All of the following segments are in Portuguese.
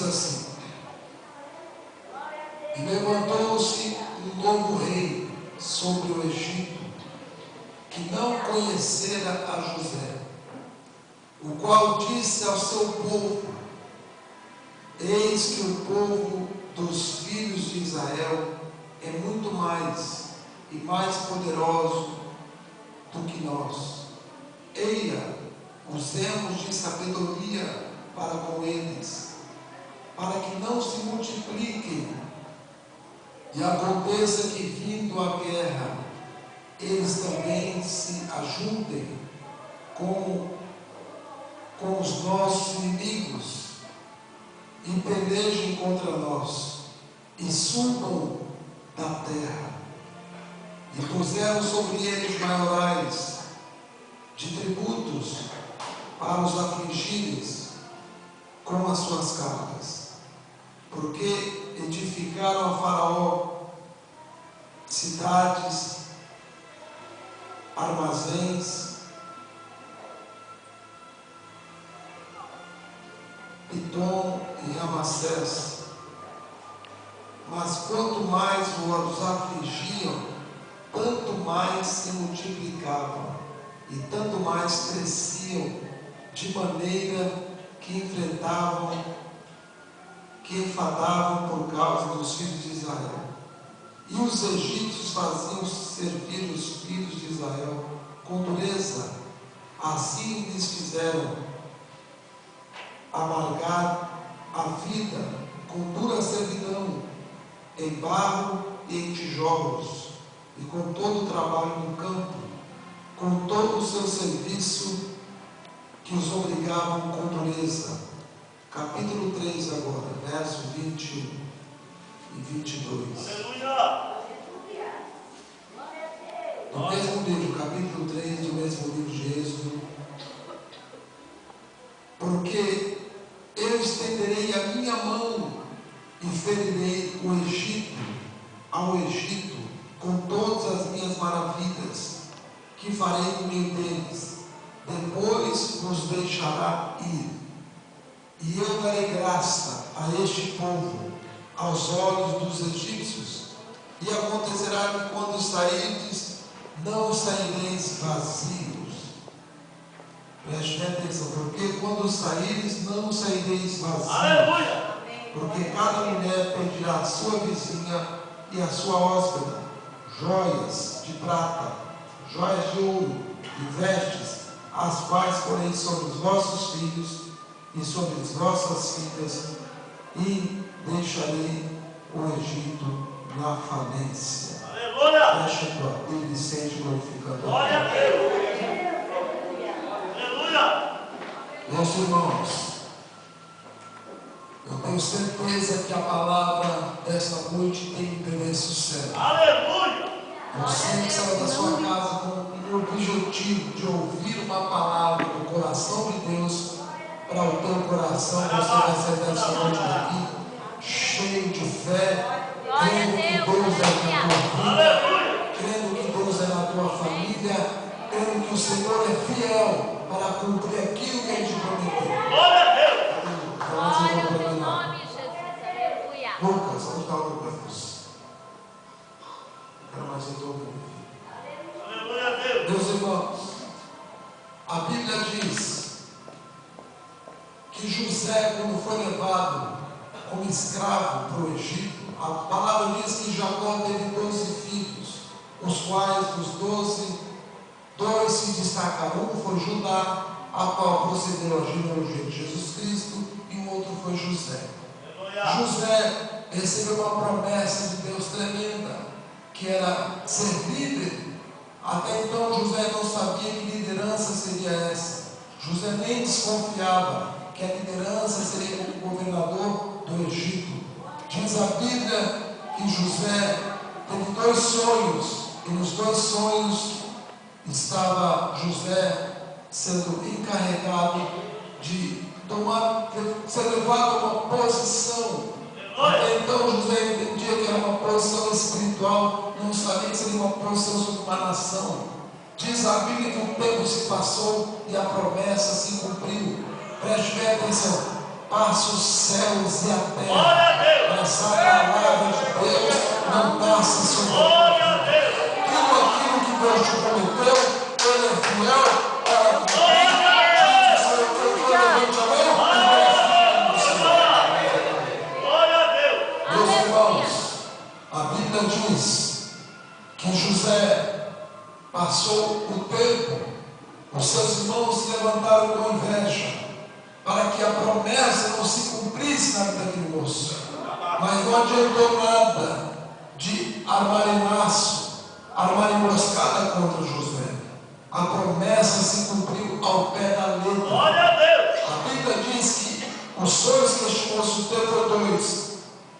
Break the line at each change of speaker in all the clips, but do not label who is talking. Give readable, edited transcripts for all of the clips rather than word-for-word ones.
assim: e levantou-se um novo rei sobre o Egito, que não conhecera a José, o qual disse ao seu povo: eis que o povo dos filhos de Israel é muito mais e mais poderoso do que nós. Eia, usemos de sabedoria para com eles, para que não se multipliquem, e aconteça que, vindo a guerra, eles também se ajuntem com os nossos inimigos e pelejem contra nós e subam da terra. E puseram sobre eles maiorais de tributos para os afligirem com as suas cargas, porque edificaram a Faraó cidades, armazéns, Pitom e Ramassés. Mas quanto mais os afligiam, tanto mais se multiplicavam e tanto mais cresciam, de maneira que enfadavam por causa dos filhos de Israel. E os egípcios faziam servir os filhos de Israel com dureza. Assim lhes fizeram amargar a vida com dura servidão, em barro e em tijolos, e com todo o trabalho no campo, com todo o seu serviço que os obrigavam com dureza. Capítulo 3 agora, verso 21 e 22.
Aleluia!
No mesmo livro, capítulo 3 do mesmo livro de Êxodo: porque eu estenderei a minha mão e ferirei ao Egito, com todas as minhas maravilhas, que farei no meio deles. Depois nos deixará ir. E eu darei graça a este povo aos olhos dos egípcios. E acontecerá que quando sairdes, não saireis vazios. Preste atenção, porque quando saíres, não saireis vazios.
Aleluia!
Porque cada mulher pedirá à sua vizinha e à sua hóspeda joias de prata, joias de ouro e vestes, as quais porei sobre os vossos filhos e sobre as vossas filhas, e deixarei o Egito na falência.
Aleluia!
Fecha a tua Bíblia e sente glorificando.
Glória a Deus! Aleluia!
Meus irmãos, eu tenho certeza que a palavra desta noite tem interesse sério.
Aleluia!
Você que saiu da sua casa com o objetivo de ouvir uma palavra do coração de Deus para o teu coração, você vai sair dessa noite daqui cheio de fé, crendo que Deus é na tua vida, crendo que Deus é na tua família, crendo que o Senhor é fiel para cumprir aquilo que Ele te prometeu.
Glória a Deus!
Glória ao teu nome, Jesus. Aleluia.
Lucas, onde está o Lucas? Não quero mais eu estou ouvindo.
Aleluia a Deus!
Meus irmãos, a Bíblia diz que José, quando foi levado como escravo para o Egito, a palavra diz que Jacó teve 12 filhos, os quais dos 12, 2 se destacaram. Um foi Judá, a qual procedeu a genealogia de Jesus Cristo, e o outro foi José. José recebeu uma promessa de Deus tremenda, que era ser líder. Até então José não sabia que liderança seria essa. José nem desconfiava que a liderança seria como governador do Egito. Diz a Bíblia que José teve 2 sonhos, e nos 2 sonhos estava José sendo encarregado de ser levado a uma posição. Até então José entendia que era uma posição espiritual, não sabia que seria uma posição sobre uma nação. Diz a Bíblia que o tempo se passou e a promessa se cumpriu. Preste bem atenção. passa os céus e a
Glória
terra,
a Deus.
mas a palavra de Deus não passa sobre a
Glória a Deus.
tudo aquilo que Deus te prometeu, Ele é fiel para cumprir. Levante a mão.
Glória a Deus.
Meus irmãos, a Bíblia diz que José passou o tempo, os seus irmãos se levantaram com inveja, para que a promessa não se cumprisse na vida daquele moço. Mas não adiantou nada de armar laço, armar emboscada contra José. A promessa se cumpriu ao pé da letra.
Glória a Deus.
A Bíblia diz que os sonhos que este moço teve foram dois.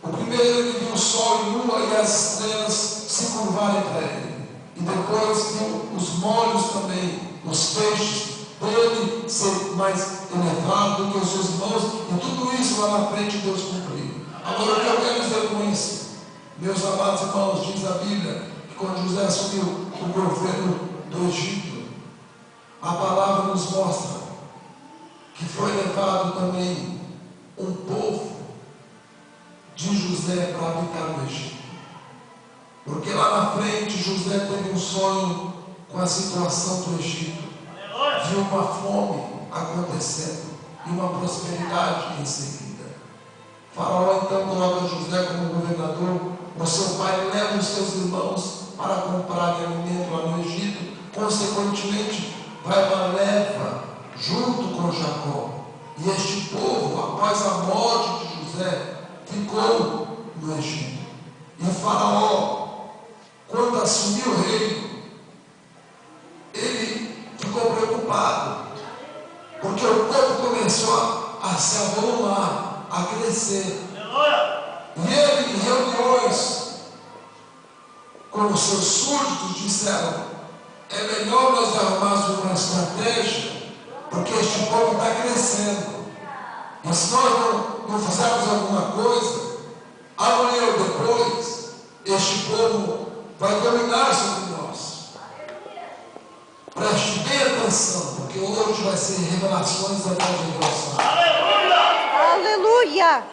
O primeiro, ele viu o sol e lua e as estrelas se curvarem para ele. E depois viu os molhos também, os peixes, dele ser mais elevado do que os seus irmãos. E tudo isso lá na frente Deus cumpriu. Agora, o que eu quero dizer com isso? Meus amados irmãos, diz a Bíblia que quando José assumiu o governo do Egito, a palavra nos mostra que foi levado também um povo de José para habitar no Egito. Porque lá na frente José teve um sonho com a situação do Egito. Viu uma fome acontecendo e uma prosperidade em seguida. Faraó então coloca José como governador. O seu pai leva os seus irmãos para comprarem alimento lá no Egito. Consequentemente, vai uma leva junto com Jacó. E este povo, após a morte de José, ficou no Egito. E o Faraó, quando assumiu o reino, ele ficou preocupado, porque o povo começou a se avolumar, a crescer. E ele, em reuniões com os seus súditos, disseram: é melhor nós arrumarmos uma estratégia, porque este povo está crescendo. E se nós não fizermos alguma coisa, amanhã ou depois, este povo vai dominar sobre nós. Preste bem atenção, porque hoje vai ser revelações atrás de revelação.
Aleluia.
Aleluia!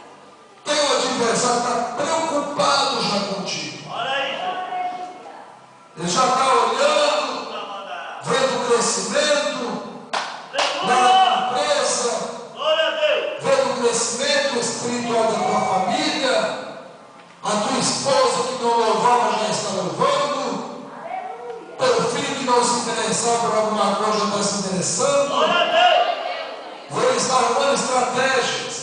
Tem um adversário que está preocupado já contigo.
Olha isso.
Ele já está olhando, vendo o crescimento da empresa,
Glória a Deus.
vendo o crescimento espiritual da tua família. A tua esposa que não louvava já está louvando. Teu filho que não se interessava por alguma coisa já está se interessando.
Glória a Deus.
Ele está arrumando estratégias.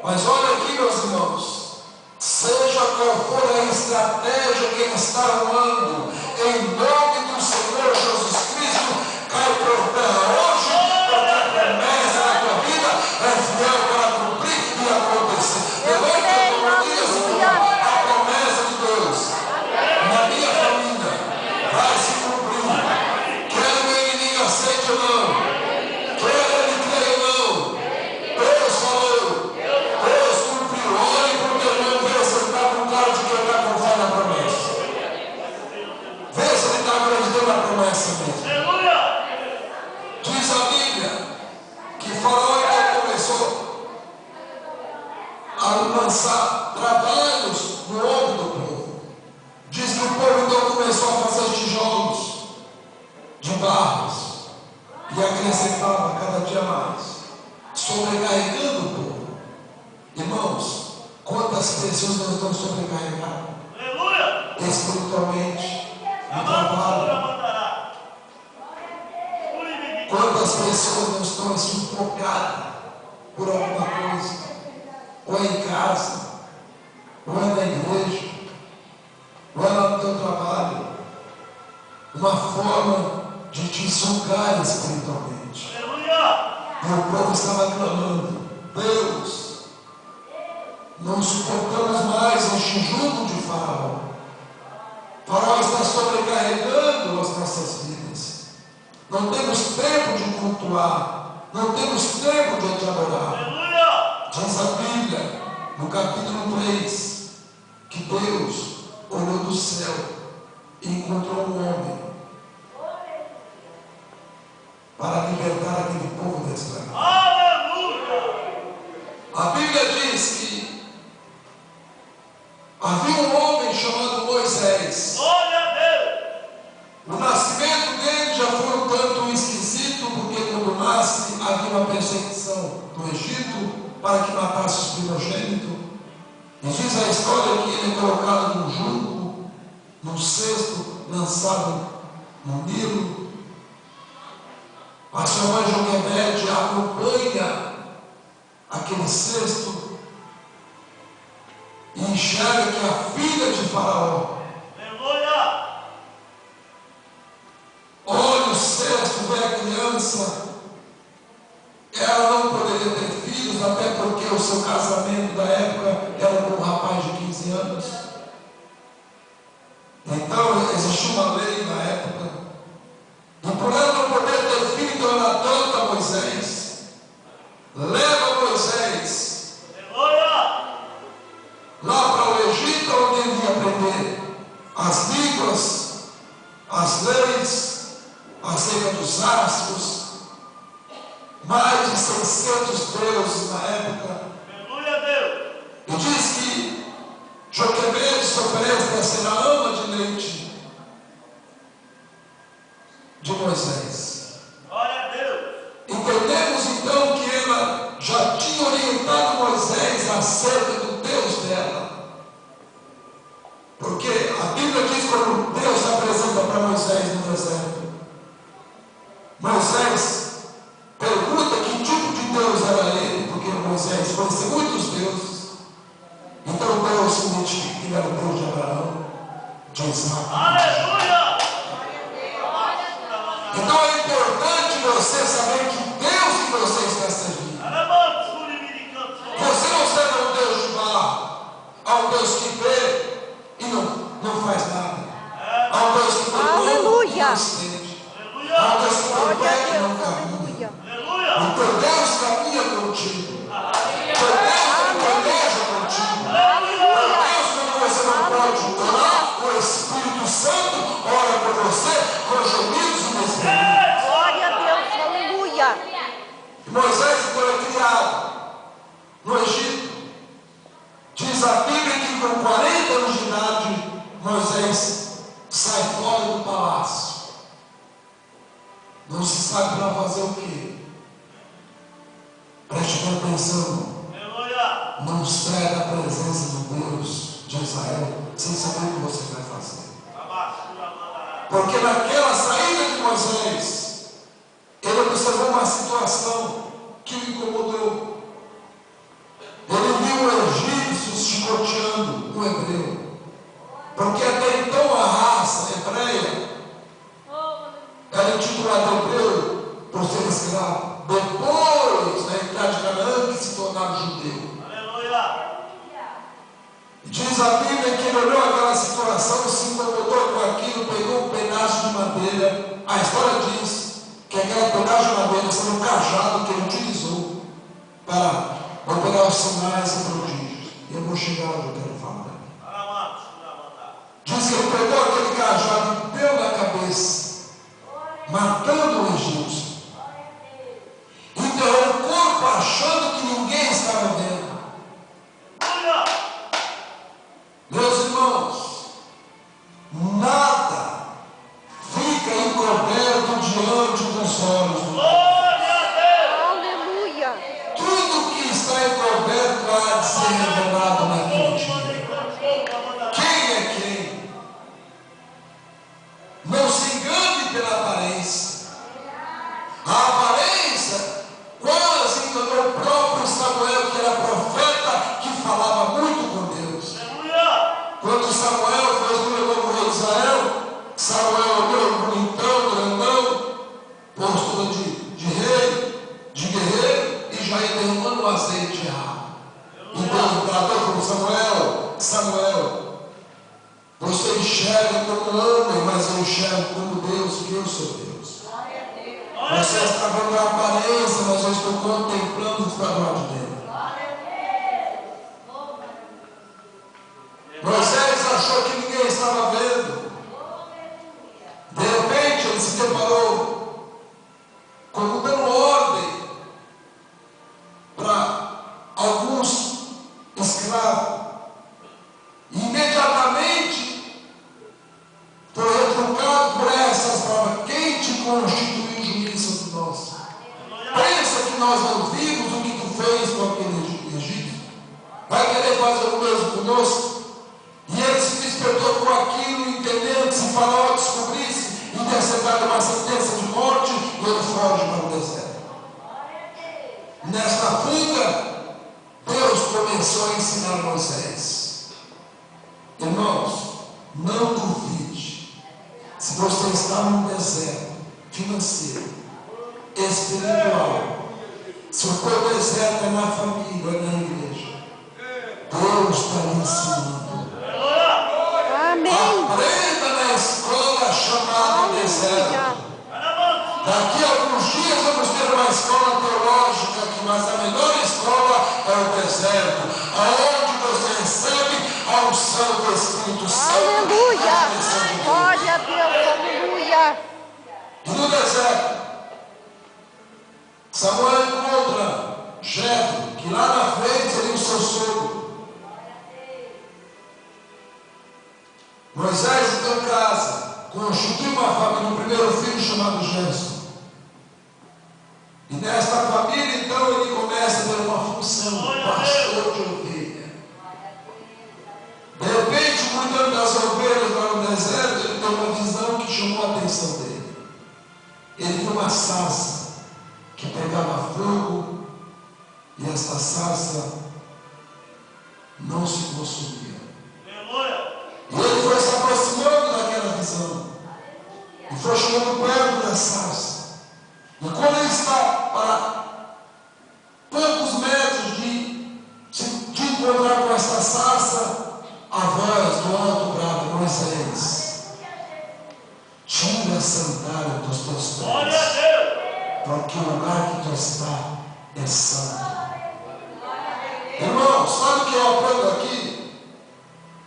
Mas olha aqui, meus irmãos, seja qual for a estratégia que ele está arrumando, em nome do Senhor Jesus Cristo, cai por terra hoje, porque a promessa da tua vida é fiel para cumprir e acontecer. Levante a tua mão, a promessa de Deus na minha família vai se cumprir. Quer o inimigo aceite ou não, quer ele creia ou não, Deus falou, Deus cumpriu. Olhe para o teu irmão, vê se ele está com cara de que ele está com fé na promessa. Vê se ele está acreditando na promessa mesmo.
Aleluia.
Diz a Bíblia que Faraó então começou a lançar trabalhos no ombro do povo. Diz que o povo então começou a fazer tijolos de barros e acrescentava cada dia mais, sobrecarregando o povo. Irmãos, quantas pessoas não estão sobrecarregadas
Aleluia.
espiritualmente no trabalho? Quantas pessoas não estão sufocadas por alguma coisa, ou é em casa, ou é na igreja, ou é lá no teu trabalho, uma forma de te sugar espiritualmente.
Aleluia.
E o povo estava clamando: Deus, não suportamos mais este jugo de Faraó. Faraó está sobrecarregando as nossas vidas. Não temos tempo de cultuar, não temos tempo de te adorar.
Aleluia.
Diz a Bíblia, no capítulo 3, que Deus olhou do céu e encontrou um homem para libertar aquele povo da escravidão.
Aleluia.
Bíblia diz que havia um homem chamado Moisés.
Glória a Deus.
O nascimento dele já foi um tanto esquisito, porque quando nasce havia uma perseguição do Egito para que matasse os primogênitos. E diz a história que ele é colocado num jugo, num cesto, lançado no Nilo. A sua mãe Joquebede acompanha aquele cesto e enxerga que a filha de Faraó
Aleluia.
olha o cesto, vê a criança. Ela não poderia ter filhos, até porque o seu casamento da época era com um rapaz de 15 anos. Então existia uma lei na época. E por ela não poder ter filho, então ela adota Moisés. Leva Moisés
Aleluia.
lá para o Egito, onde ele ia aprender as línguas, as leis, acerca dos astros. Mais de 600 deuses na época.
Aleluia a Deus.
E diz que Joquebede se oferece para ser a ama de leite de Moisés.
Glória a Deus.
Entendemos então que ela já tinha orientado Moisés acerca do Deus dela. Porque a Bíblia diz quando Deus se apresenta para Moisés no deserto. Moisés pergunta que tipo de Deus era ele, porque Moisés conhecia muitos deuses. Então Deus se identifica que ele era o Deus de Abraão, de Isaac.
Aleluia.
Então é importante você saber que Deus que você está servindo. Você não serve a um Deus de barro, a um Deus que vê e não faz nada. A um Deus que perdoa e não estende. A um Deus que promete e não caminha. O teu Deus caminha contigo. O teu Deus planeja contigo. O teu Deus, quando você não pode orar, o Espírito Santo ora por você com gemidos e desejos.
Glória a Deus, aleluia.
Moisés então é criado no Egito. Diz a Bíblia que com 40 anos de idade, Moisés sai fora do palácio. Não se sabe para fazer o quê. Preste atenção. Não sai da presença do Deus de Israel sem saber o que você vai fazer. Porque naquela saída de Moisés, ele observou uma situação que o incomodou. Ele viu um egípcio chicoteando um hebreu. Porque até então a raça hebreia era intitulada hebreu por ser escravo. Depois da entrada de Canaã que se tornaram judeu. Diz a Bíblia que ele olhou aquela situação, se incomodou com aquilo, pegou um pedaço de madeira. A história diz que aquele pedaço de madeira foi um cajado que ele utilizou para operar os sinais e prodígios. E eu vou chegar onde eu quero falar. Diz que ele pegou aquele cajado e deu na cabeça, matando o egípcio. Enterrou o corpo achando que ninguém estava vendo. Meus irmãos, nada fica encoberto diante dos olhos do Deus.
Aleluia.
Tudo que está encoberto há de ser revelado naquele dia. Quem é quem? Não se engane pela aparência. A aparência quase enganou o próprio Samuel, que era profeta, que falava muito com Deus. Quando Samuel foi escolhido como rei de Israel, Samuel olhou bonitão, grandão, postura de rei, de guerreiro, e já ia derramando o azeite errado. E Deus bradou como Samuel: Samuel, você enxerga como homem, mas eu enxergo como Deus, que eu sou Deus. Você está vendo a aparência, mas eu estou contemplando o que está do lado de Deus. Moisés achou que ninguém estava vendo. De repente ele se deparou como dando ordem para alguns conosco. E ele se despertou com aquilo, entendendo que se Faraó descobrisse, interceptado uma sentença de morte, e ele foge para o deserto. Nesta fuga, Deus começou a ensinar Moisés. Irmãos, não duvide. Se você está num deserto financeiro, espiritual, se o teu deserto é na família, é na igreja, Deus está lhe ensinando.
Amém.
Aprenda na escola chamada deserto. Daqui a alguns dias vamos ter uma escola teológica aqui, mas a melhor escola é o deserto, aonde você recebe a unção do Espírito Santo.
Aleluia.
A direção de Deus.
Glória a Deus. Aleluia.
E no deserto, Samuel encontra Jetro, que lá na frente seria o seu sogro. Moisés então casa, constitui uma família, um primeiro filho chamado Gerson. E nesta família então ele começa a ter uma função, pastor de ovelha. De repente, cuidando das ovelhas lá no deserto, ele tem uma visão que chamou a atenção dele. Ele viu uma sarça que pegava fogo, e esta sarça não se consumia. E ele foi se aproximando daquela visão, e foi chegando perto da sarça. E quando ele está para poucos metros de encontrar com esta sarça, a voz do alto brava: Moisés, tira a sandália dos teus pés, porque o lugar que tu está é santo. Irmão, sabe o que eu aprendo aqui?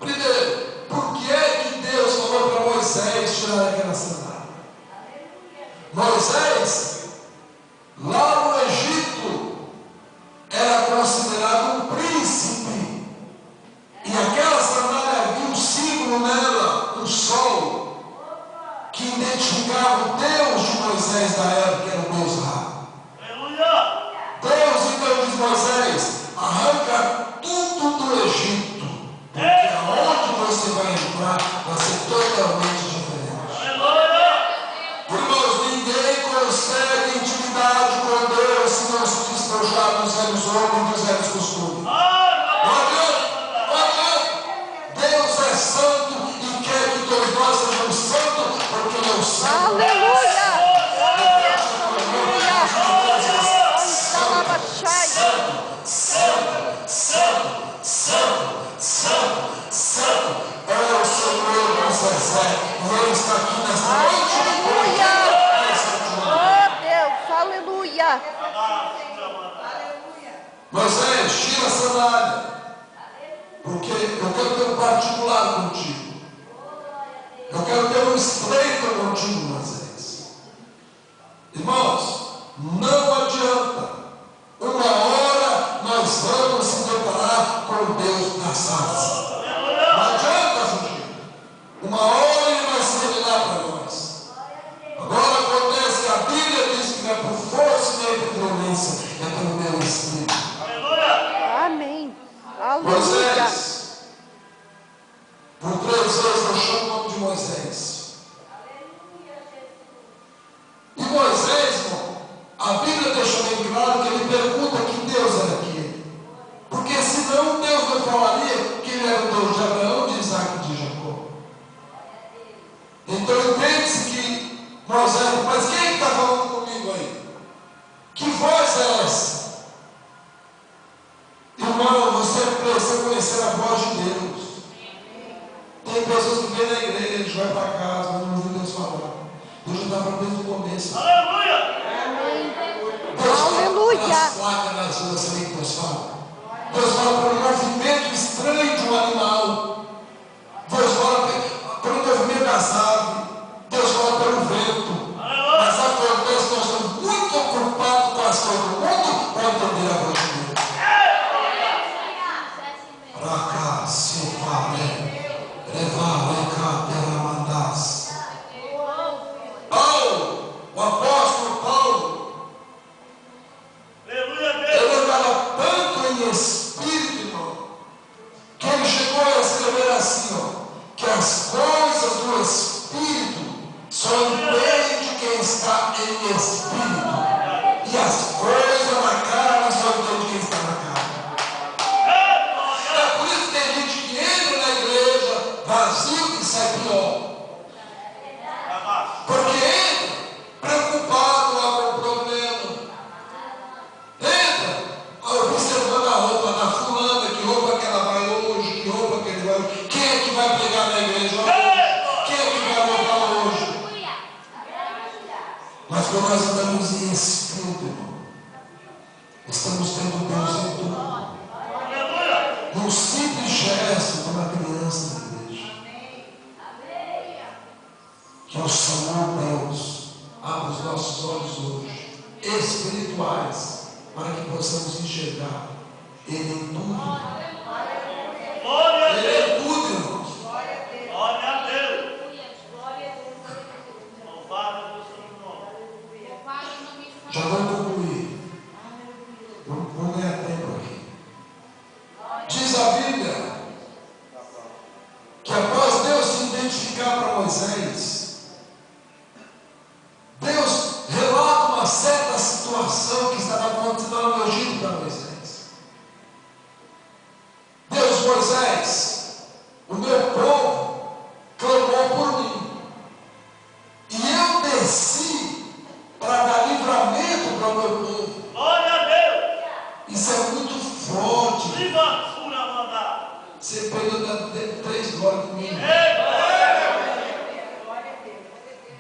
Primeiro, por que é que Deus falou para Moisés tirar aquela sandália? Moisés, lá no Egito, era considerado um príncipe. E aquela sandália havia um símbolo nela, um sol, que identificava o Deus de Moisés da época, que era o Deus Ra. Deus então diz: Moisés, arranca tudo do Egito, porque aonde você vai entrar vai ser totalmente diferente. Irmãos, ninguém consegue intimidade com Deus se não se despojar dos velhos homens e dos velhos costumes. Não adianta. Deus é santo e quer que todos nós sejamos santos, porque Ele é o santo.
Aleluia.
Santo é o Senhor nosso exército, e Ele está aqui nesta noite.
Oh Deus, aleluia.
Moisés, tira a sandália, porque eu quero ter um particular contigo. Eu quero ter um estreito contigo, Moisés. Irmãos, não adianta. Uma hora nós vamos se deparar com o Deus da sarça. Não adianta fugir. Uma hora Ele vai se revelar para nós. Agora acontece que a Bíblia diz que não é por força nem por violência, é pelo meu Espírito.
Amém. Aleluia.
Moisés, por 3 vezes eu chamo o nome de Moisés. E Moisés, irmão, a Bíblia deixa bem claro que ele pergunta que Deus era aquele. Porque senão Deus não falaria que Ele era o Deus de Abraão, de Isaac e de Jacó. Então entende-se que Moisés, mas quem está falando comigo aí? Que voz é essa? Irmão, você precisa conhecer a voz de Deus. Tem pessoas que vêm na igreja, vai para casa, mas não ouvem Deus falar. Deus já está falando desde o começo. Deus fala pelas placas nas ruas, você nem Deus fala. Deus fala por um movimento estranho de um animal. Deus fala pelo movimento das aves. Deus fala pelo vento. Mas acontece que nós estamos muito ocupados com as coisas do mundo para entender a voz de Deus. Para cá, se fale, levar cá, terra mandas. Paulo, o apóstolo Paulo, ele andava tanto em espírito, irmão, que ele chegou sai pior.
Abaixo.
Porque entra preocupado lá com o problema. Entra observando a roupa da fulana, que roupa que ela vai hoje, que roupa que ele vai hoje. Quem é que vai pregar na igreja hoje? Quem é que vai louvar hoje? Mas quando nós andamos em espírito, irmão, estamos tendo Deus em tudo.
Aleluia.
Num simples gesto de uma criança na igreja. Que o Senhor Deus abra os nossos olhos hoje, espirituais, para que possamos enxergar Ele em tudo.
Glória a
Ele
Deus.
é tudo, irmãos.
Glória a Deus. Louvado o seu nome.
Já vou concluir. Vamos ganhar tempo aqui. Diz a Bíblia que após Deus se identificar para Moisés, Deus relata uma certa situação que estava acontecendo lá no Egito para Moisés. Deus, Moisés, o meu povo clamou por mim. E eu desci para dar livramento para o meu povo.
Glória a Deus.
Isso é muito forte.
Viva Sura Mandá.
Você pegou 3 glórias comigo.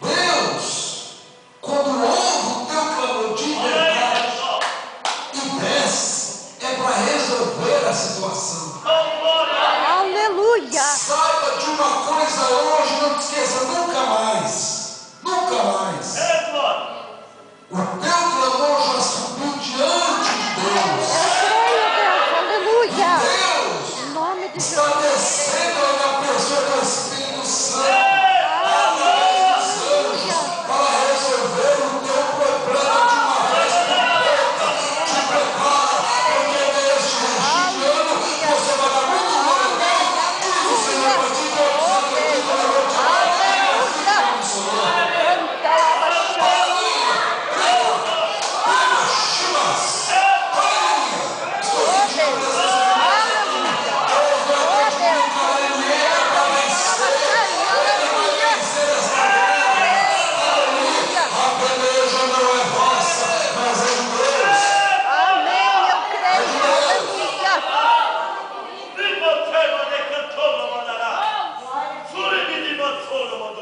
Deus, quando ouve o teu clamor de verdade e desce, é para resolver a situação.
Aleluia.
Saiba de uma coisa hoje, não te esqueça, nunca mais. Nunca mais. O teu clamor já subiu diante de Deus.
Eu creio, Deus. Aleluia.
Deus
Em nome de
está
Jesus.
descendo na pessoa do Espírito Santo. Para resolver o teu problema de uma vez por todas. Te prepara, porque neste ano você vai dar muito glória a Deus. Tudo o Senhor vai te dar.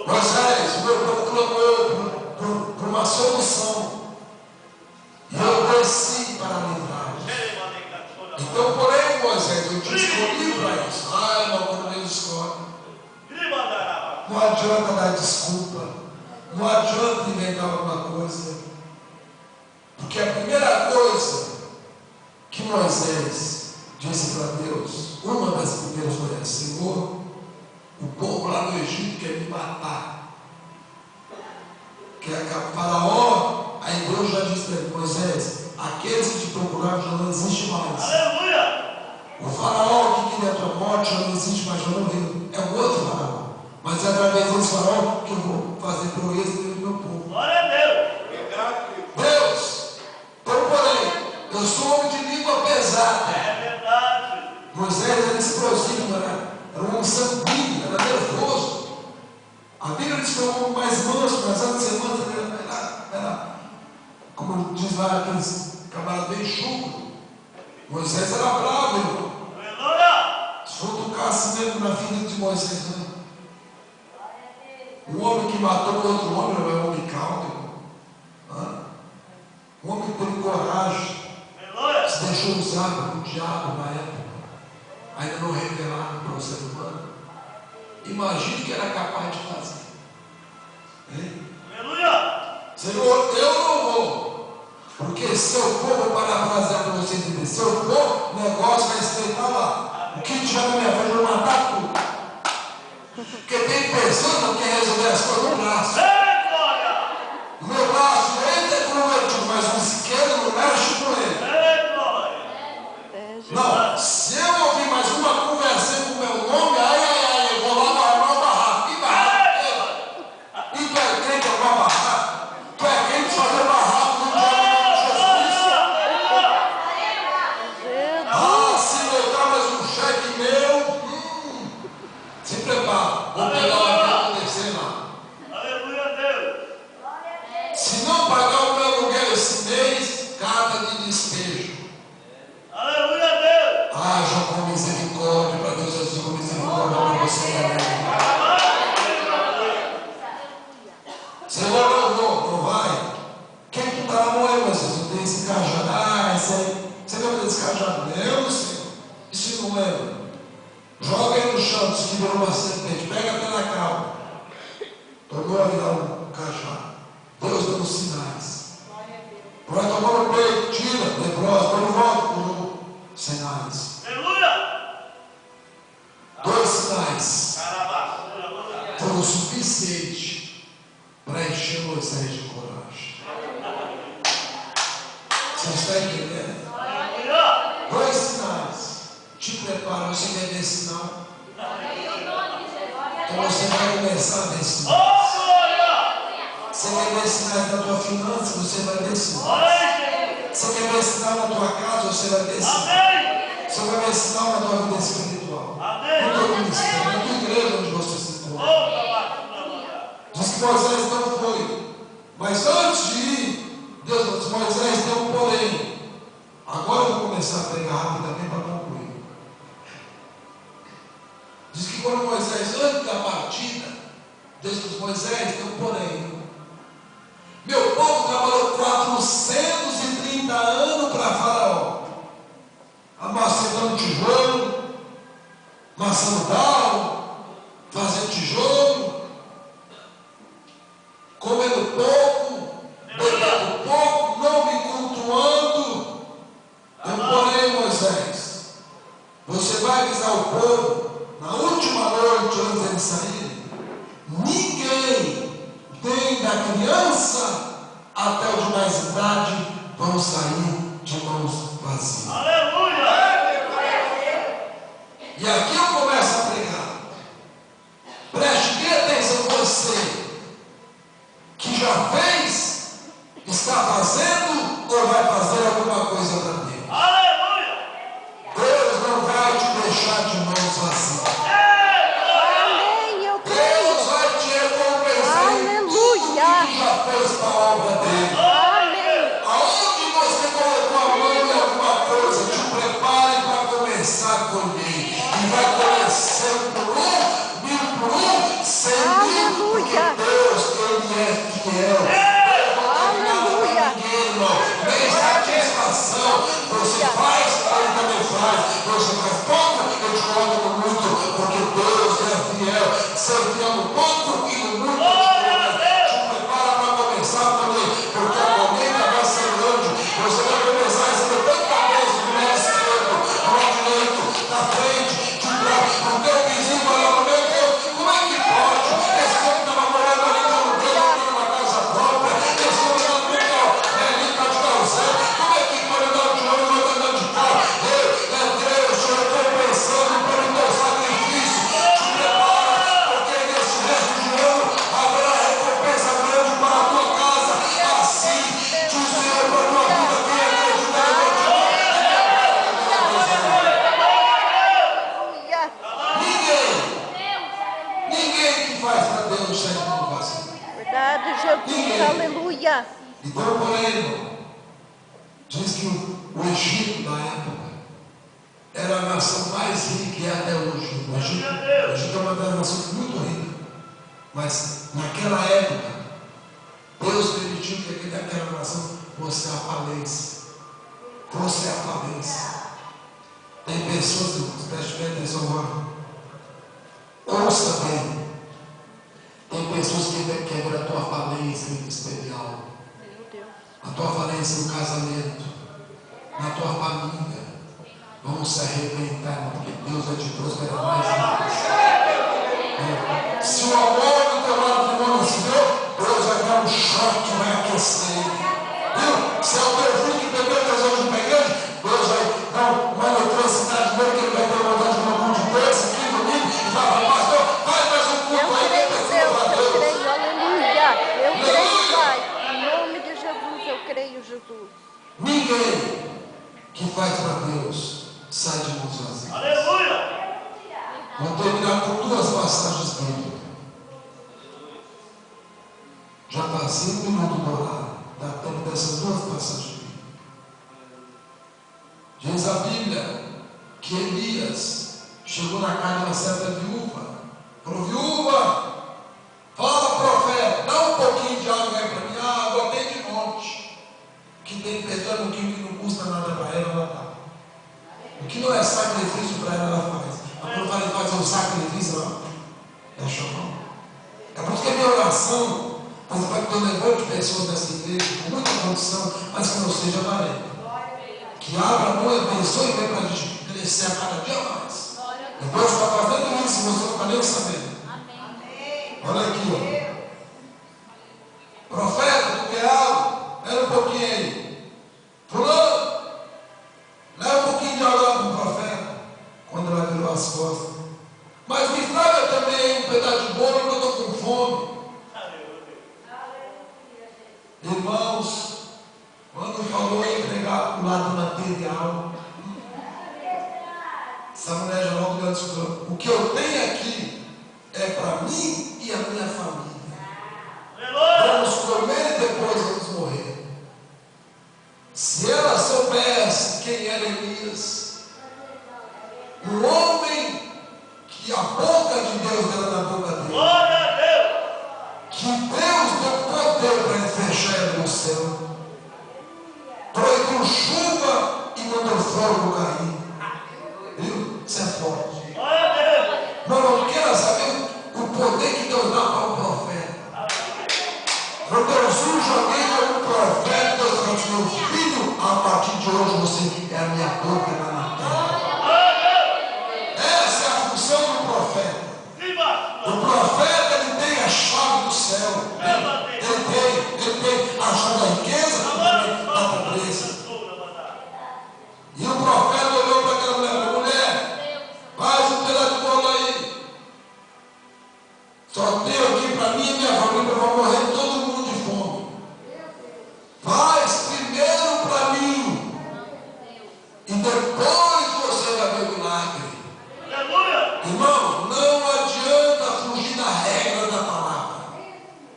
Moisés, o meu povo clamou por uma solução. E eu desci para livrar. Então, porém, Moisés, eu te escolhi para isso. Ai, irmão, quando Deus escolhe. Não adianta dar desculpa. Não adianta inventar alguma coisa. Porque a primeira coisa que Moisés disse para Deus, uma das primeiras foi: Senhor, o povo lá no Egito quer me matar. Quer Faraó. Aí Deus já disse para ele: Moisés, aqueles que te procuraram já não existe mais.
Aleluia.
O Faraó que queria a tua morte já não existe mais, já morreu. É o outro Faraó. Mas é através desse Faraó que eu vou fazer proeza dentro do meu povo.
Glória a Deus.
Deus, então, porém, eu sou homem de língua pesada.
É verdade.
Moisés era explosivo, era um homem sanguíneo, era nervoso. A Bíblia diz que é um homem mais manso, mas antes de ser manso, era, como diz lá aqueles camaradas bem chucro. Moisés era bravo, irmão.
Aleluia.
Se for tocasse mesmo na vida de Moisés, né? Um homem que matou outro homem não é um homem calmo, irmão. Um homem que teve coragem,
Aleluia.
se deixou usar pelo diabo na época, ainda não revelado para o ser humano. Imagine o que era capaz de fazer. Hein?
Aleluia.
Senhor, eu não vou, porque seu povo, parafrasear para você entender, seu povo, o negócio vai estreitar lá. O que tiver na minha frente, eu vou matar tudo. Porque tem pessoas que não querem resolver as coisas no braço.
É glória.
O meu braço entra é convertido, mas o esquerdo não mexe com ele.
É glória.
Não, se eu ouvir mais uma conversa com o meu nome, eu vou lá armar o barraco. Que barraco? E tu é crente armar barraco? Tu é crente fazer barraco no nome de Jesus? Se botar mais um cheque meu, se prepara. Vou pegar uma misericórdia, para Deus agir com misericórdia para você, galera. Senhor, não vai. Quem que está na mão, Moisés? Eu tenho esse cajado. Ah, esse aí. Você lembra desse cajado? Lembro, Senhor. Isso não lembra. Joga aí no chão, diz que virou uma serpente. Pega até na calma. Tornou a virar um cajado. Deus dando sinais. Vai tomar no peito, tira, leprosa, não volta, curou. Sinais.
Aleluia!
2 sinais
Caramba!
foram o suficiente para encher Moisés de coragem. Você está entendendo?
Aleluia!
2 sinais. Te prepara, você quer ver sinal? Então você vai começar a ver sinais.
Oh, glória!
Você quer ver sinais na tua finança, você vai ver sinais.
Amém!
Você quer ver sinal na tua casa, você vai ver sinais.
Amém!
Você vai ver sinal na tua vida espiritual.
Amém!
No teu ministério, na tua igreja onde você se
Oh,
encontra.
glória!
Diz que Moisés não foi. Mas antes de ir, Deus disse: Moisés, deu um porém. Agora eu vou começar a pregar rapidamente para concluir. Diz que quando Moisés, antes da partida, Deus disse: Moisés, deu um porém. Meu povo trabalhou 430 anos para Faraó, amassando tijolo, amassando barro, fazendo tijolo, comendo pouco, bebendo pouco, não me cultuando. Eu, porém, Moisés, você vai avisar o povo, na última noite antes de sair, ninguém, desde a criança até o de mais idade, vão sair de mãos vazias.
Aleluia!
E aqui eu começo a pregar. Preste bem atenção, você que já fez, está fazendo ou vai fazer alguma coisa para Deus.
Aleluia!
Deus não vai te deixar de mãos vazias.
Amém, eu creio.
Deus vai te recompensar em tudo
Aleluia.
que já fez para a obra dele.
Amém.
Aonde você colocou a mão em alguma coisa, te prepare para começar a colher. E vai colher por 1.000 por 100.000, porque
Aleluia.
Deus, Ele é fiel.
Aleluia.
Nem satisfação você faz, Ele também faz. Você faz pouco, Ele te coloca no muito, porque Deus é fiel. Ser fiel no pouco e no muito, te prepara para começar a colher, porque a colheita vai ser grande. Você vai começar a receber tanta bênção do lado esquerdo, do lado direito, da frente, de trás. O teu vizinho vai lá, meu Deus, como é que pode? Esse homem estava morando ali no lugar, tem uma casa própria. Esse homem não tem ali está de carro zero. Como é que pode andar de ônibus ou andando de carro? Deus, o Senhor está pensando pelo teu sacrifício. Te prepara, porque nesse resto de ano haverá recompensa grande para a tua casa. Assim diz o Senhor para a tua vida. Quem acreditar em ti. Ninguém que faz para Deus sai de mão vazia.
Verdade, Jesus. Aleluia.
Então, porém, diz que o Egito, na época, era a nação mais rica que é até hoje. O Egito é uma das nações muito rica. Mas, naquela época, Deus permitiu que aquela nação fosse à falência. Fosse à falência. Tem pessoas, irmãos, preste bem atenção agora. Ouça bem. Tem pessoas que querem a tua falência ministerial,
Meu Deus.
a tua falência no casamento, na tua família. Vamos se arrebentar, porque Deus vai te prosperar mais e mais. Se o amor do teu matrimônio se deu, Deus vai dar um choque, vai aquecer. Viu? Se é o teu filho que bebeu tesão de pegante, Deus vai dar uma eletricidade nele, que ele vai ter vontade de uma culto de terça, aqui domingo, e vai falar: pastor, vai mais um
Eu
culto aí,
creio,
vai
Deus.
para
Eu
Deus.
creio. Aleluia. Eu creio, Pai. Em nome de Jesus, eu creio, Jesus.
Ninguém que faz para Deus sai de mãos vazias.
Aleluia!
Vou terminar com 2 passagens bíblicas. Já está 5 minutos do horário. Dá tempo dessas 2 passagens bíblicas. Diz a Bíblia que Elias chegou na casa de uma certa viúva. Falou: viúva, fala, profeta, dá um pouquinho de água aí para mim. Ah, água tem de monte. Que tem pessoa no que não custa nada para ela dá. O que não é sacrifício para ela faz. Mas quando fala em fazer um sacrifício, ela fecha a mão. É por isso que a minha oração, mas para que eu levante pessoas dessa igreja com muita condição, mas que não seja avarenta. Que abra a mão e abençoe e venha para a gente crescer a cada dia mais. E Deus está fazendo isso, você não está nem sabendo. Olha aqui, ó. Profeta, tu quer algo? Leva um pouquinho aí. Fulano, leva um pouquinho de água para o profeta. Quando ela virou as costas. Mas me traga também um pedaço de bolo, porque eu estou com fome. Irmãos, quando falou em entregar o lado material, essa mulher já logo deu falou: o que eu tenho aqui é para mim e a minha família. Vamos comer e depois vamos morrer. Se ela soubesse quem era Elias, um homem que a boca de Deus era na boca dele,
Glória a Deus.
que Deus deu poder para ele fechar ele no céu, proibiu chuva e mandou fogo cair. Viu? Isso é forte.
Glória a Deus.
Mas não queira saber o poder que Deus dá para o profeta. Quando Deus unge alguém como profeta, Deus fala assim: meu filho, a partir de hoje você é a minha boca na terra. Essa é a função do profeta. O profeta, ele tem a chave do céu. Ele tem a chave da riqueza e também da pobreza. E o profeta olhou para aquela mulher: mulher, faz um pedaço de bolo aí. Só tenho aqui para mim e minha família, vai morrer todo mundo de fome. Faz primeiro para mim e depois você vai ver o milagre. Irmão, não adianta fugir da regra da palavra,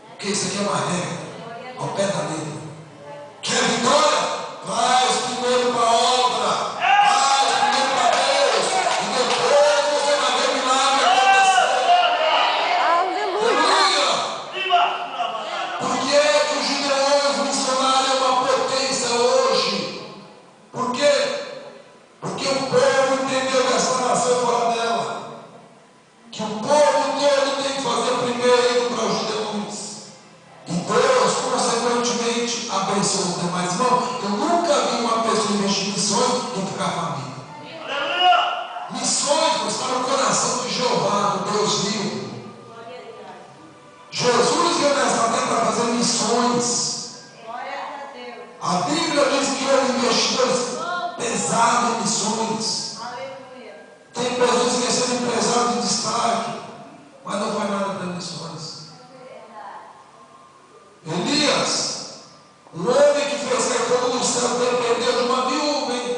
porque isso aqui é uma regra ao pé da letra. Quer vitória? Faz primeiro para a obra, faz primeiro para Deus, e depois você vai ver o milagre acontecer. Aleluia! Por que é que o Gideão missionário é uma potência hoje? Por quê? Porque o povo entendeu que essa nação é fora dela. Que o povo todo tem que fazer primeiro para os Gideões. E Deus, consequentemente, abençoa os demais. Irmão, eu nunca vi uma pessoa investir em missões e ficar família. Missões está no coração de Jeová, do Deus vivo. Jesus veio nessa terra para fazer missões. A Bíblia diz que houve investidores pesados em missões. Tem pessoas que são empresários de destaque, mas não faz nada para missões. Elias, um homem que fez cair fogo do céu, dependeu de uma viúva, hein?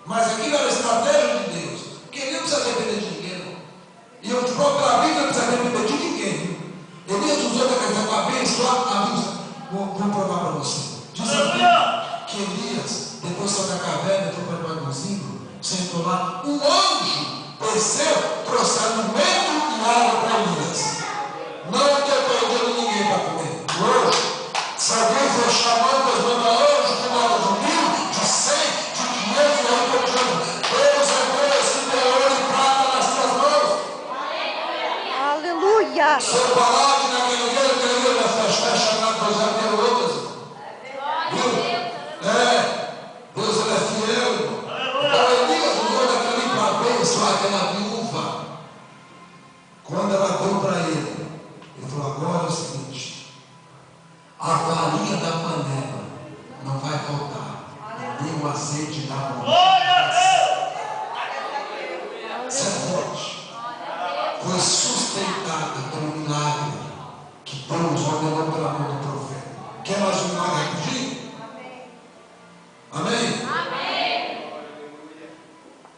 Mas aquilo era a estratégia de Deus, porque ele não precisa depender de ninguém, não. E eu próprio a Bíblia não precisa depender de ninguém, viu? Elias usou a questão para abençoar a Bíblia. Vou provar para você. Diz a Bíblia que Elias, depois saiu da caverna, foi para debaixo do zimbro, sentou lá, um anjo desceu, trouxe alimento e água para Elias. Não dependia de ninguém para comer. Hoje, se alguém fechar a mão, Deus manda anjo com nota de 1.000, de 100, de 500, de 800. Deus é Deus que tem ouro e prata nas suas mãos.
Aleluia!
Se eu parar de naquele igreja vai fechar na coisa de outras. Viu? Deus ele é fiel, irmão. Então Elias usou daquele para abençoar aquela viúva. Quando ela deu para ele falou: agora é o seguinte, a farinha da panela não vai faltar, nem o azeite da mão. Isso é forte. Foi sustentada pelo milagre que Deus ordenou pela mão do profeta. Quer mais um milagre rapidinho? Amém? Amém.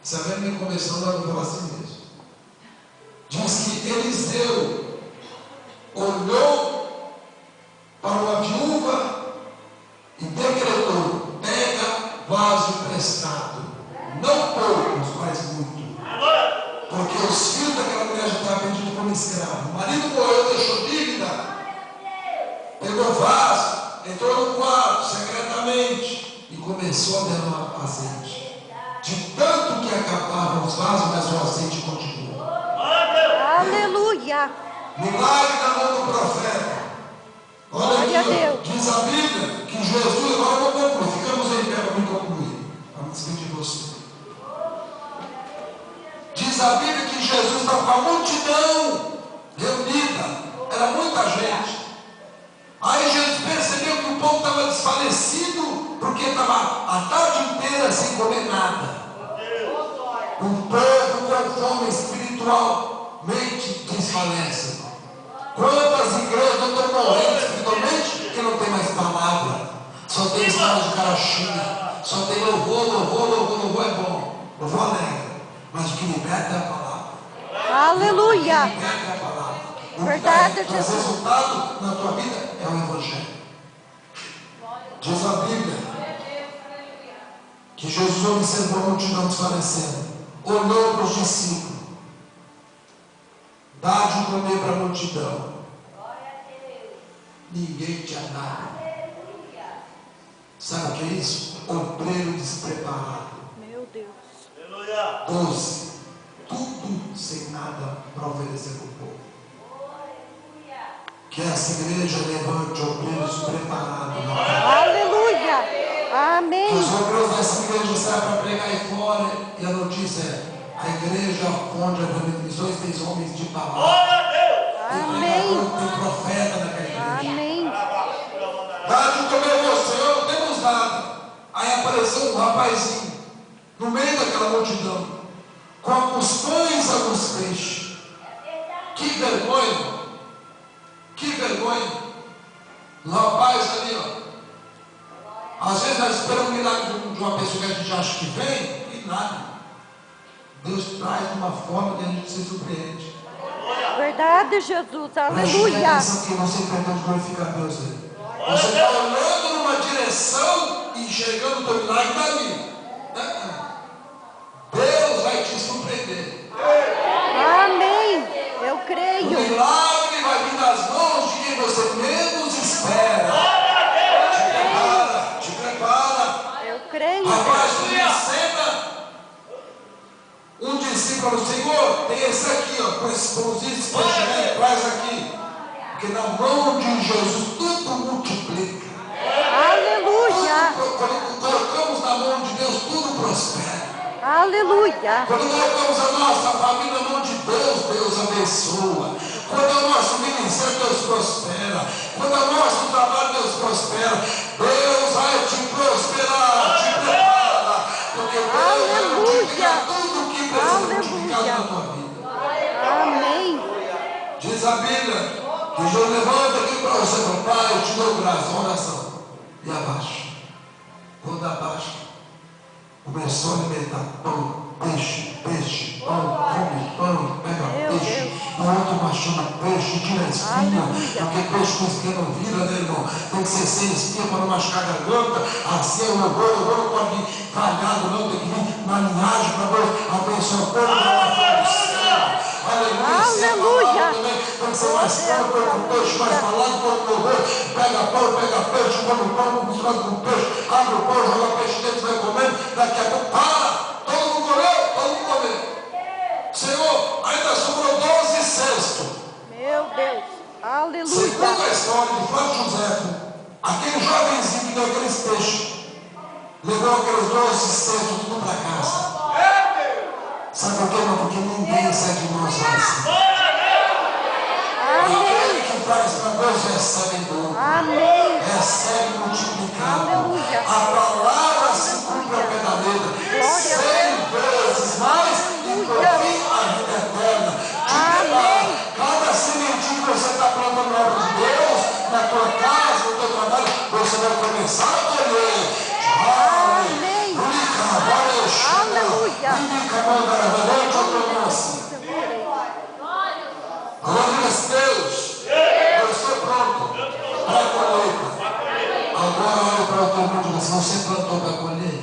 Sabendo que começando a falar assim mesmo. Diz que Eliseu olhou para uma viúva e decretou: pega vaso emprestado, não poucos, mas escravo. O marido morreu, deixou dívida, pegou vaso, entrou no quarto secretamente e começou a derramar azeite. De tanto que acabaram os vasos, mas o azeite continuou.
Aleluia.
Milagre na mão do profeta. Olha
Glória a
aqui,
Deus.
diz a Bíblia que Jesus, agora eu vou concluir, ficamos em pé para me concluir, para me despedir de você. Diz a Bíblia que Jesus estava com a multidão reunida, era muita gente. Aí Jesus percebeu que o povo estava desfalecido, porque estava a tarde inteira sem comer nada. O povo com fome espiritualmente desfalece. Quantas igrejas não estão morrendo espiritualmente porque não tem mais palavra, só tem história de carochinha, só tem louvor é bom, louvor alegre, mas o que liberta é a palavra.
Aleluia.
O que liberta é a palavra. O que
Verdade,
traz
Jesus.
resultado na tua vida é o Evangelho. Diz a Bíblia que Jesus observou a multidão desfalecendo, olhou para os discípulos, dá de comer para a multidão. Ninguém tinha nada. Sabe o que é isso? Obreiro despreparado.
Meu Deus.
12. Tudo sem nada para oferecer para o povo. Que essa igreja levante obreiros preparados.
Aleluia.
Que
Amém.
os obreiros dessa igreja saem para pregar aí fora. E a notícia é: a igreja onde as missões tem homens de palavra.
Amém.
Tem profeta naquela igreja.
Amém.
Dá de comer ao Senhor, não temos nada. Aí apareceu um rapazinho no meio daquela multidão, com alguns pães e alguns peixes. Que vergonha! Que vergonha! Um rapaz ali, ó. Às vezes nós esperamos um milagre de uma pessoa que a gente acha que vem e nada. Deus traz de uma forma que a gente se surpreende.
Verdade, Jesus.
Preste
Aleluia.
atenção que você pretende glorificar Deus aí. Você está olhando numa direção e enxergando o teu milagre dali. Deus vai te surpreender.
Amém. Eu
O
creio.
milagre vai vir das mãos de quem você menos espera. Te prepara.
Eu creio.
Rapaz, um discípulo do Senhor, tem esse aqui, ó, com esses pãozinhos, traz aqui. Porque na mão de Jesus tudo multiplica.
Aleluia.
Quando colocamos na mão de Deus, tudo prospera.
Aleluia.
Quando colocamos a nossa família na mão de Deus, Deus abençoa. Quando o nosso ministério, Deus prospera. Quando o nosso trabalho, Deus prospera. Deus vai te prosperar, te prepara. Porque Deus vai multiplicar tudo que precisa multiplicar na tua vida.
Amém.
Diz a Bíblia que Jesus levanta aqui para você, meu Pai, eu te dou graça, oração. E abaixa. Quando abaixa, começou a alimentar pão, peixe, pão, come pão, pega peixe. O outro machina peixe, tira a espinha, porque peixe com espinha não vira, né, irmão? Tem que ser sem espinha para não machucar a garganta. Assim eu vou não pode vir falhado, não, tem que vir na linhagem para Deus abençoar o povo da do céu.
Aleluia.
Tem que ser mais caro para o peixe, mais falado para o louvor. Pega pão, pega peixe, come pão, misturado com peixe, abre o pão, joga peixe dentro, vai comendo. Daqui a pouco, para! Todo mundo comeu? Todo mundo comeu. Senhor, ainda sobrou 12 cestos.
Meu Deus. Aleluia.
Segundo a história de Flávio José, aquele jovenzinho que deu aqueles peixes, levou aqueles 12 cestos tudo para casa. Sabe por quê, irmão? Porque ninguém sai de mãos vazias. Aquele que faz para Deus recebe em dobro.
Amém.
Recebe multiplicado.
Aleluia.
A palavra se cumpre ao pé da letra. 100 vezes mais e por fim a vida eterna.
Amém.
Cada sementinho que você está plantando na obra de Deus, na tua casa, no teu trabalho, você vai começar a colher.
Amém. Aleluia.
Glória a Deus. Eu estou pronto para a colheita. Agora olha para o teu irmão e diga: se você plantou para colher,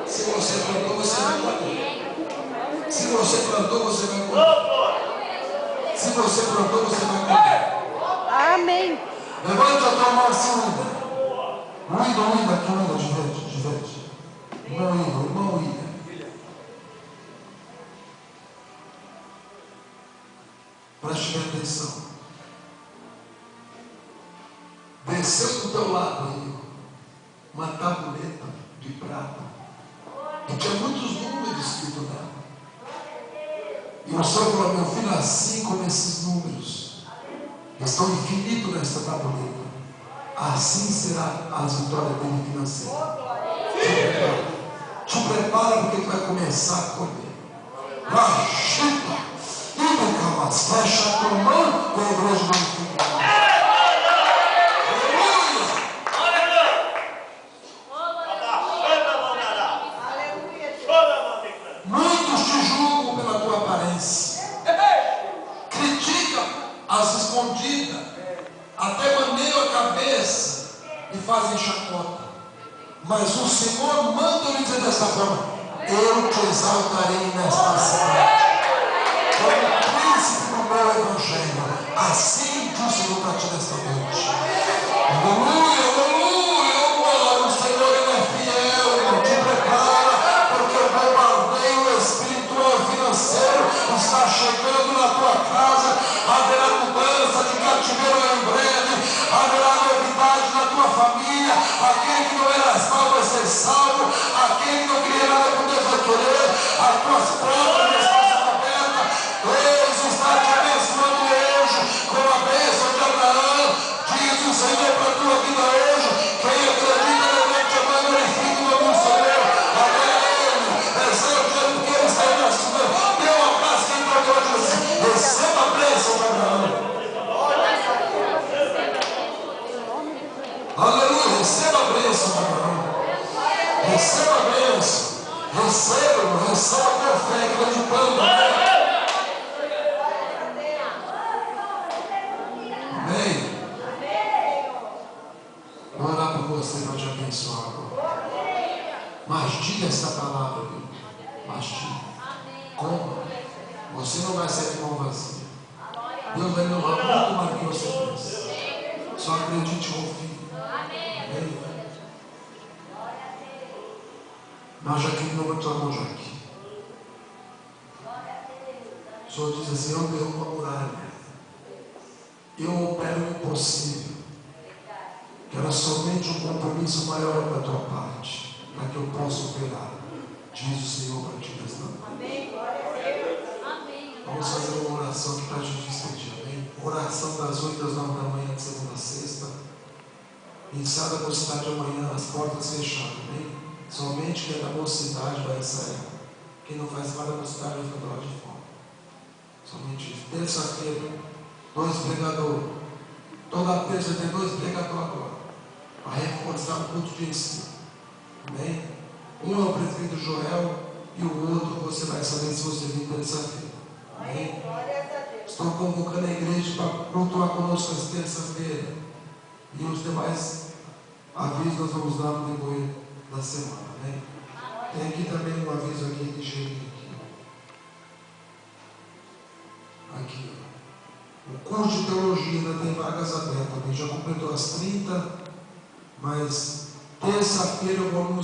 se você plantou, você vai colher. Se você plantou, você vai colher. Se você plantou, você vai colher.
Amém.
Levante a tua mão assim, Ida. Ida, aqui, Ida, de verde. Irmão Ida. Preste bem atenção. Desceu do teu lado aí uma tabuleta de prata. E tinha muitos números escritos nela. E o Senhor falou, meu filho, assim como esses números estão infinitos nessa tabuleta, assim será as vitórias dele financeiras. Te prepara porque tu vai começar a colher. Fecha a tua mão com a igreja do Filho. Muitos te julgam pela tua aparência. Criticam as escondidas. Até maneiam a cabeça e fazem chacota. Mas o Senhor manda eu dizer dessa forma: eu te exaltarei nesta cidade como príncipe do meu evangelho. Assim diz o Senhor para ti nesta noite. Aleluia, aleluia, aleluia. O Senhor ele é fiel, irmão. Te prepara, porque o bombardeio espiritual e financeiro está chegando na tua casa. Haverá mudança de cativeiro em breve. Haverá novidade na tua família. Aquele que não era salvo vai ser salvo. Aquele que não queria nada com Deus vai querer. As tuas portas estão sendo abertas. Deus está te abençoando hoje com a bênção de Abraão. Diz o Senhor para a tua vida hoje. Quem acredita, levante a mão e glorifique o nome do Senhor. Agora ele, receba porque ele está em nosso Senhor. Dê um abraço em todo mundo assim. Receba a bênção de Abraão. Aleluia, receba a bênção de Abraão. Receba a bênção. Receba com fé, acreditando. Amém. Vou orar por você para te abençoar agora. Mastiga essa palavra, viu? Mastiga. Coma. Você não vai sair de mão vazia. Deus vai levar muito mais do que você pensa. Só acredite e confie. Amém. Mas Jaquim, não vou te chamar Jaquim. O Senhor diz assim: eu derrubo a muralha. Eu opero o impossível. Quero somente um compromisso maior da tua parte, para que eu possa operar. Diz o Senhor para ti nesta noite. Vamos fazer uma oração aqui para a gente despedir. Amém? Oração das 8 às 9 da manhã, de segunda a sexta. Iniciada a mocidade amanhã, as portas fechadas. Amém? Somente quem é da mocidade vai ensaiar. Quem não faz parte da mocidade vai ficar do lado de fora. Somente isso. Terça-feira, 2 pregadores. Toda terça tem 2 pregadores agora. Para reforçar o culto de ensino. Amém? Um é o presbítero Joel e o outro você vai saber se você vir terça-feira. Amém? Estou convocando a igreja para cultuar conosco às terças-feiras. E os demais avisos nós vamos dar no decorrer da semana. Amém? Tem aqui também um aviso aqui de Gênesis. Aqui. O curso de teologia ainda tem vagas abertas. Já completou as 30, mas terça-feira eu vou anunciar.